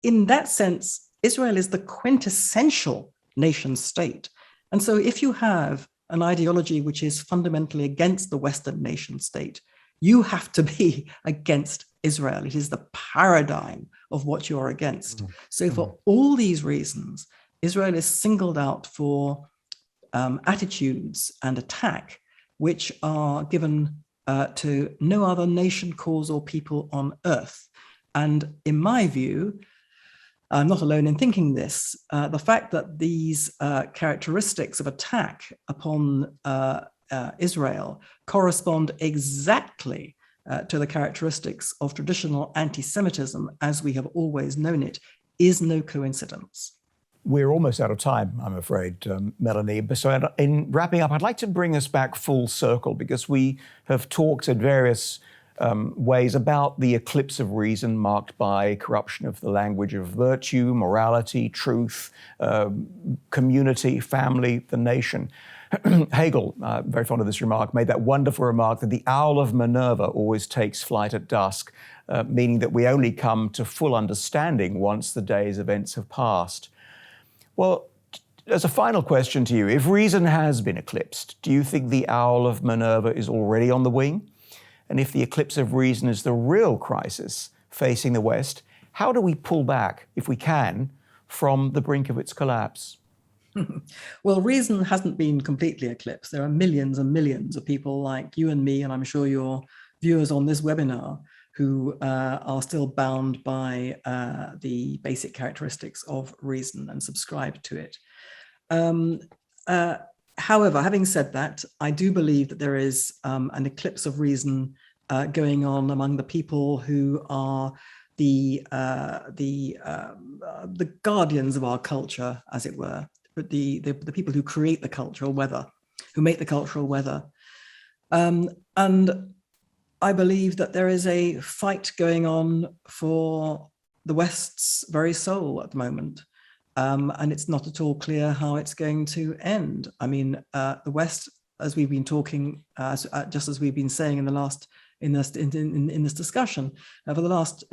S2: in that sense, Israel is the quintessential nation state. And so if you have an ideology which is fundamentally against the Western nation state, you have to be against Israel. It is the paradigm of what you're against. So for all these reasons, Israel is singled out for attitudes and attack which are given to no other nation, cause, or people on earth. And in my view, I'm not alone in thinking this, the fact that these characteristics of attack upon Israel correspond exactly to the characteristics of traditional anti-Semitism as we have always known it is no coincidence.
S1: We're almost out of time, I'm afraid, Melanie. So in wrapping up, I'd like to bring us back full circle, because we have talked in various ways about the eclipse of reason marked by corruption of the language of virtue, morality, truth, community, family, the nation. Hegel, very fond of this remark, made that wonderful remark that the owl of Minerva always takes flight at dusk, meaning that we only come to full understanding once the day's events have passed. Well, as a final question to you, if reason has been eclipsed, do you think the owl of Minerva is already on the wing? And if the eclipse of reason is the real crisis facing the West, how do we pull back, if we can, from the brink of its collapse?
S2: Well, reason hasn't been completely eclipsed. There are millions and millions of people like you and me, and I'm sure your viewers on this webinar, who are still bound by the basic characteristics of reason and subscribe to it. However, having said that, I do believe that there is an eclipse of reason going on among the people who are the guardians of our culture, as it were, but the people who create the cultural weather, who make the cultural weather. And I believe that there is a fight going on for the West's very soul at the moment. And it's not at all clear how it's going to end. I mean, the West, as we've been talking, just as we've been saying in this discussion, for the last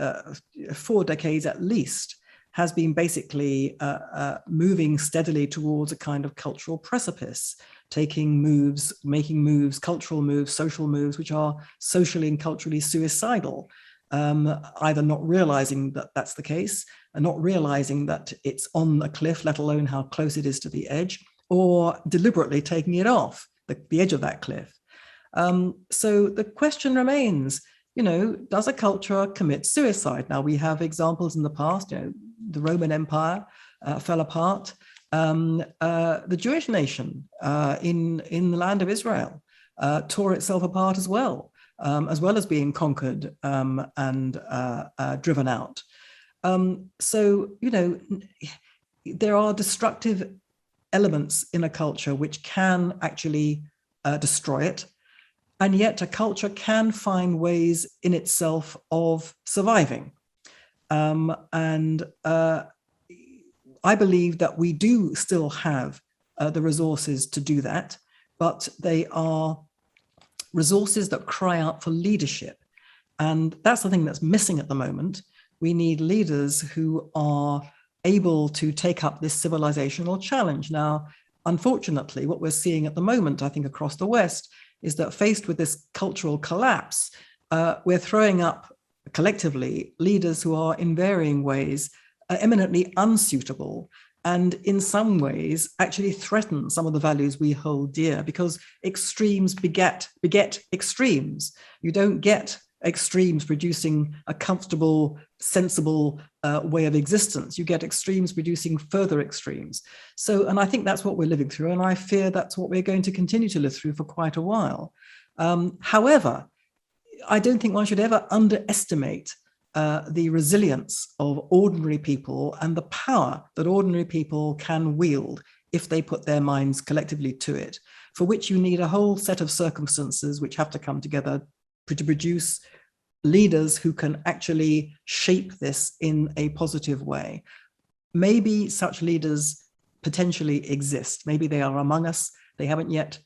S2: 4 decades at least, has been basically moving steadily towards a kind of cultural precipice, taking moves, making moves, cultural moves, social moves, which are socially and culturally suicidal, either not realizing that that's the case, and not realizing that it's on a cliff, let alone how close it is to the edge, or deliberately taking it off the edge of that cliff. So the question remains, does a culture commit suicide? Now, we have examples in the past, the Roman Empire fell apart. The Jewish nation in the land of Israel tore itself apart as well as being conquered and driven out. So, there are destructive elements in a culture which can actually destroy it. And yet a culture can find ways in itself of surviving. And I believe that we do still have the resources to do that, but they are resources that cry out for leadership. And that's the thing that's missing at the moment. We need leaders who are able to take up this civilizational challenge. Now, unfortunately, what we're seeing at the moment, I think, across the West, is that faced with this cultural collapse, we're throwing up collectively leaders who are in varying ways eminently unsuitable, and in some ways actually threaten some of the values we hold dear, because extremes beget extremes. You don't get extremes producing a comfortable, sensible way of existence. You get extremes producing further extremes. So, and I think that's what we're living through, and I fear that's what we're going to continue to live through for quite a while. However, I don't think one should ever underestimate the resilience of ordinary people and the power that ordinary people can wield if they put their minds collectively to it, for which you need a whole set of circumstances which have to come together to produce leaders who can actually shape this in a positive way. Maybe such leaders potentially exist. Maybe they are among us. They haven't yet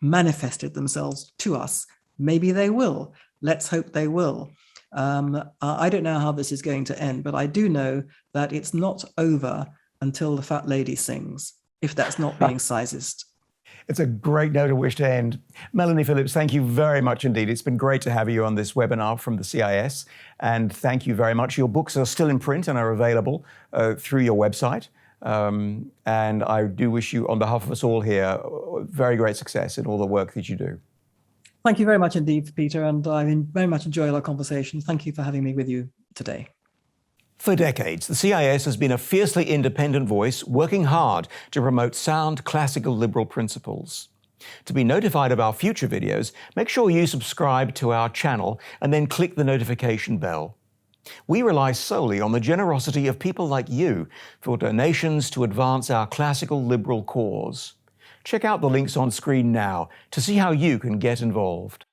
S2: manifested themselves to us. Maybe they will. Let's hope they will. I don't know how this is going to end, but I do know that it's not over until the fat lady sings, if that's not being sizist.
S1: It's a great note on which to end. Melanie Phillips, thank you very much indeed. It's been great to have you on this webinar from the CIS, and thank you very much. Your books are still in print and are available through your website. And I do wish you, on behalf of us all here, very great success in all the work that you do.
S2: Thank you very much indeed, Peter, and I very much enjoyed our conversation. Thank you for having me with you today.
S1: For decades, the CIS has been a fiercely independent voice working hard to promote sound classical liberal principles. To be notified of our future videos, make sure you subscribe to our channel and then click the notification bell. We rely solely on the generosity of people like you for donations to advance our classical liberal cause. Check out the links on screen now to see how you can get involved.